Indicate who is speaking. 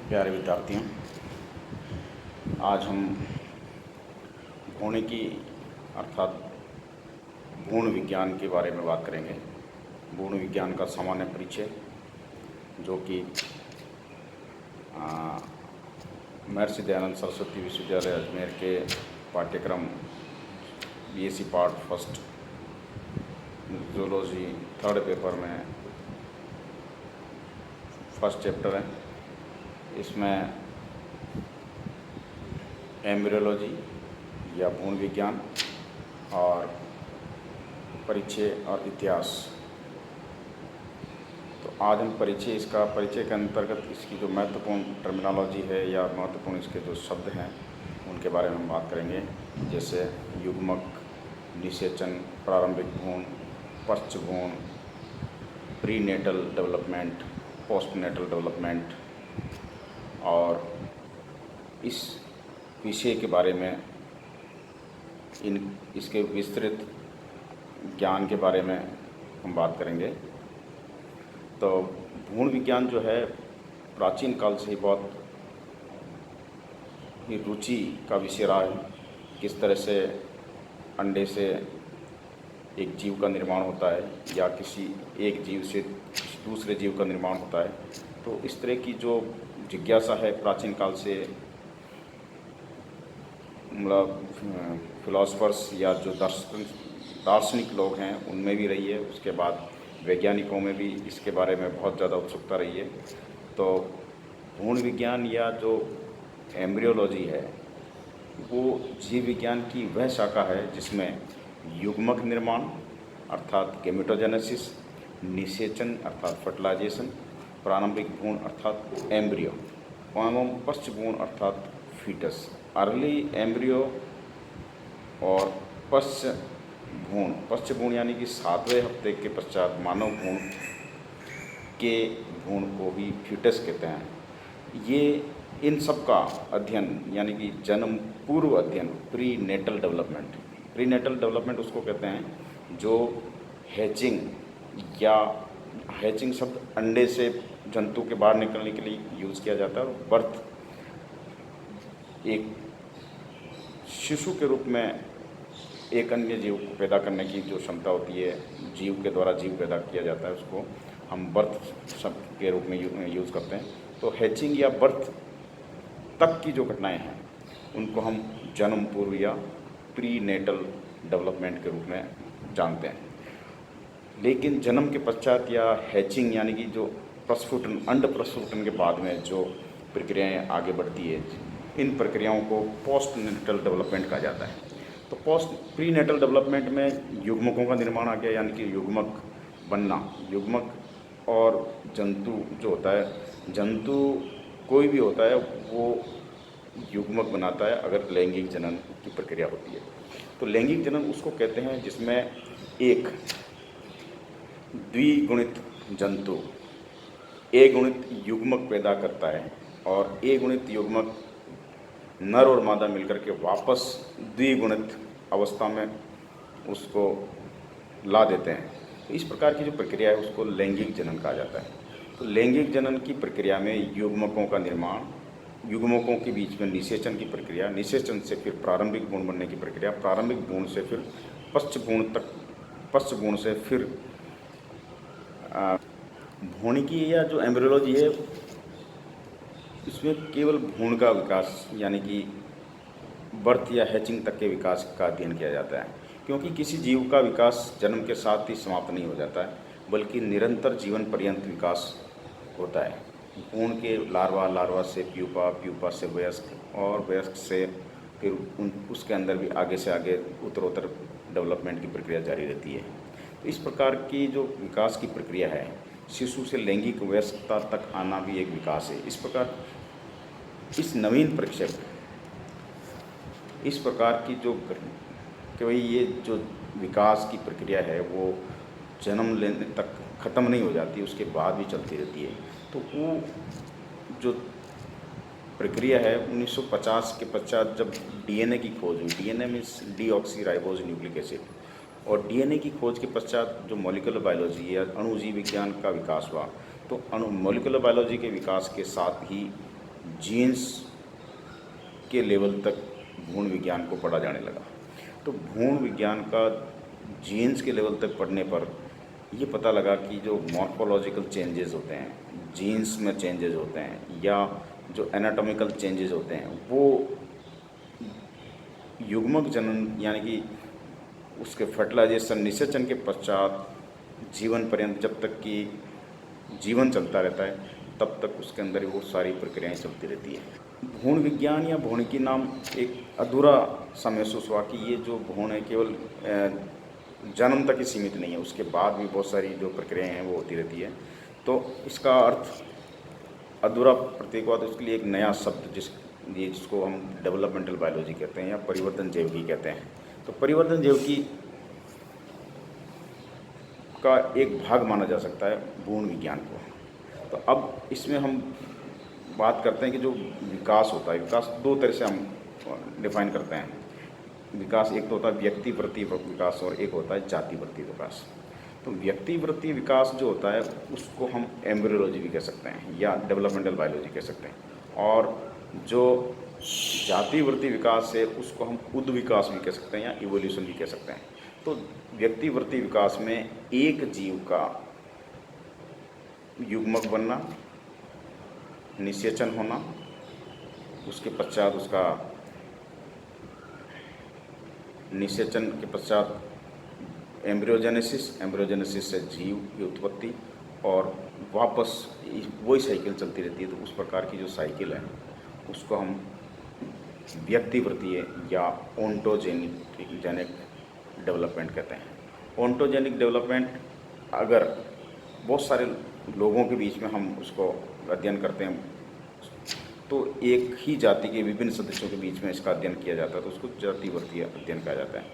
Speaker 1: प्यारे विद्यार्थियों, आज हम भौणिकी अर्थात भ्रूण विज्ञान के बारे में बात करेंगे। भ्रूण विज्ञान का सामान्य परिचय, जो कि महर्षि दयानंद सरस्वती विश्वविद्यालय अजमेर के पाठ्यक्रम BSc part first zoology third paper में फर्स्ट चैप्टर है। इसमें एम्ब्रियोलॉजी या भ्रूण विज्ञान और परिचय और इतिहास। तो आज हम इसका परिचय के अंतर्गत इसकी जो महत्वपूर्ण टर्मिनोलॉजी है या महत्वपूर्ण इसके जो शब्द हैं उनके बारे में हम बात करेंगे, जैसे युग्मक, निषेचन, प्रारंभिक भ्रूण, पश्च भ्रूण, prenatal development, postnatal development, और इस विषय के बारे में इसके विस्तृत ज्ञान के बारे में हम बात करेंगे। तो भ्रूण विज्ञान जो है प्राचीन काल से ही बहुत ही रुचि का विषय रहा है। किस तरह से अंडे से एक जीव का निर्माण होता है या किसी एक जीव से दूसरे जीव का निर्माण होता है। तो इस तरह की जो जिज्ञासा है प्राचीन काल से, मतलब फिलोसफर्स या जो दार्शनिक लोग हैं उनमें भी रही है। उसके बाद वैज्ञानिकों में भी इसके बारे में बहुत ज़्यादा उत्सुकता रही है। तो भ्रूण विज्ञान या जो एम्ब्रियोलॉजी है वो जीव विज्ञान की वह शाखा है जिसमें युग्मक निर्माण अर्थात गेमेटोजेनेसिस, निषेचन अर्थात फर्टिलाइजेशन, प्रारंभिक भ्रूण अर्थात एम्ब्रियो एवं पश्च भ्रूण अर्थात फीटस, अर्ली एम्ब्रियो और पश्च भ्रूण यानी कि 7वें हफ्ते के पश्चात मानव भ्रूण के भ्रूण को भी फीटस कहते हैं। ये इन सब का अध्ययन यानी कि जन्म पूर्व अध्ययन प्री नेटल डेवलपमेंट उसको कहते हैं जो हैचिंग या हैचिंग शब्द अंडे से जंतु के बाहर निकलने के लिए यूज़ किया जाता है। और बर्थ एक शिशु के रूप में एक अन्य जीव को पैदा करने की जो क्षमता होती है, जीव के द्वारा जीव पैदा किया जाता है, उसको हम बर्थ शब्द के रूप में यूज़ करते हैं। तो हैचिंग या बर्थ तक की जो घटनाएं हैं उनको हम जन्म पूर्व या प्री नेटल डेवलपमेंट के रूप में जानते हैं। लेकिन जन्म के पश्चात या हैचिंग यानी कि जो प्रस्फुटन, अंड प्रस्फुटन के बाद में जो प्रक्रियाएं आगे बढ़ती है, इन प्रक्रियाओं को पोस्ट नेटल डेवलपमेंट कहा जाता है। तो प्री नेटल डेवलपमेंट में युग्मकों का निर्माण आ गया, यानी कि युग्मक बनना। युग्मक और जंतु जो होता है, जंतु कोई भी होता है वो युग्मक बनाता है अगर लैंगिक जनन की प्रक्रिया होती है। तो लैंगिक जनन उसको कहते हैं जिसमें एक द्विगुणित जंतु ए गुणित युग्मक पैदा करता है और ए गुणित युग्मक नर और मादा मिलकर के वापस द्विगुणित अवस्था में उसको ला देते हैं। तो इस प्रकार की जो प्रक्रिया है उसको लैंगिक जनन कहा जाता है। तो लैंगिक जनन की प्रक्रिया में युग्मकों का निर्माण, युग्मकों के बीच में निषेचन की प्रक्रिया, निषेचन से फिर प्रारंभिक भ्रूण बनने की प्रक्रिया, प्रारंभिक भ्रूण से फिर पश्च भ्रूण तक, पश्च भ्रूण से फिर भ्रूणिकी या जो एम्ब्रियोलॉजी है इसमें केवल भ्रूण का विकास यानी कि बर्थ या हैचिंग तक के विकास का अध्ययन किया जाता है, क्योंकि किसी जीव का विकास जन्म के साथ ही समाप्त नहीं हो जाता है बल्कि निरंतर जीवन पर्यंत विकास होता है। भ्रूण के लार्वा से प्यूपा से वयस्क और वयस्क से फिर उसके अंदर भी आगे से आगे उत्तरोत्तर डेवलपमेंट की प्रक्रिया जारी रहती है। तो इस प्रकार की जो विकास की प्रक्रिया है, शिशु से लैंगिक वयस्कता तक आना भी एक विकास है। इस प्रकार इस नवीन परिक्षेप, इस प्रकार की जो कि भाई ये जो विकास की प्रक्रिया है वो जन्म लेने तक ख़त्म नहीं हो जाती, उसके बाद भी चलती रहती है। तो वो जो प्रक्रिया है 1950 के पश्चात जब डीएनए की खोज हुई, DNA means deoxyribose nucleic acid, और डीएनए की खोज के पश्चात जो मॉलिक्यूलर बायोलॉजी या अणुजीव विज्ञान का विकास हुआ, तो मॉलिक्यूलर बायोलॉजी के विकास के साथ ही जीन्स के लेवल तक भ्रूण विज्ञान को पढ़ा जाने लगा। तो भ्रूण विज्ञान का जीन्स के लेवल तक पढ़ने पर ये पता लगा कि जो मॉर्फोलॉजिकल चेंजेस होते हैं, जीन्स में चेंजेस होते हैं, या जो एनाटॉमिकल चेंजेस होते हैं, वो युग्मक जनन यानी कि उसके फर्टिलाइजेशन, निषेचन के पश्चात जीवन पर्यंत, जब तक कि जीवन चलता रहता है, तब तक उसके अंदर वो सारी प्रक्रियाएं चलती रहती है। भ्रूण विज्ञान या भ्रूणिकी नाम एक अधूरा सा महसूस हुआ कि ये जो भ्रूण है केवल जन्म तक ही सीमित नहीं है, उसके बाद भी बहुत सारी जो प्रक्रियाएं हैं वो होती रहती है। तो इसका अर्थ अधूरा प्रतीक हुआ, तो उसके लिए एक नया शब्द जिसको हम डेवलपमेंटल बायोलॉजी कहते हैं या परिवर्तन जैविकी कहते हैं। तो परिवर्तन जैविकी का एक भाग माना जा सकता है भ्रूण विज्ञान को। तो अब इसमें हम बात करते हैं कि जो विकास होता है, विकास दो तरह से हम डिफाइन करते हैं। विकास एक तो होता है व्यक्तिवृत्तीय विकास और एक होता है जातिवृत्तीय विकास। तो व्यक्तिवृत्तीय विकास जो होता है उसको हम एम्ब्रियोलॉजी भी कह सकते हैं या डेवलपमेंटल बायोलॉजी कह सकते हैं, और जो जातिवृत्तीय विकास है उसको हम उद विकास भी कह सकते हैं या इवोल्यूशन भी कह सकते हैं। तो व्यक्तिवृत्तीय विकास में एक जीव का युग्मक बनना, निषेचन होना, उसके पश्चात उसका निषेचन के पश्चात एम्ब्रियोजेनेसिस से जीव की उत्पत्ति, और वापस वही साइकिल चलती रहती है। तो उस प्रकार की जो साइकिल है उसको हम व्यक्तिवृत्तीय या ओंटोजेनिक डेवलपमेंट कहते हैं। ओंटोजेनिक डेवलपमेंट अगर बहुत सारे लोगों के बीच में हम उसको अध्ययन करते हैं, तो एक ही जाति के विभिन्न सदस्यों के बीच में इसका अध्ययन किया जाता है, तो उसको जातिवृत्तीय अध्ययन कहा जाता है।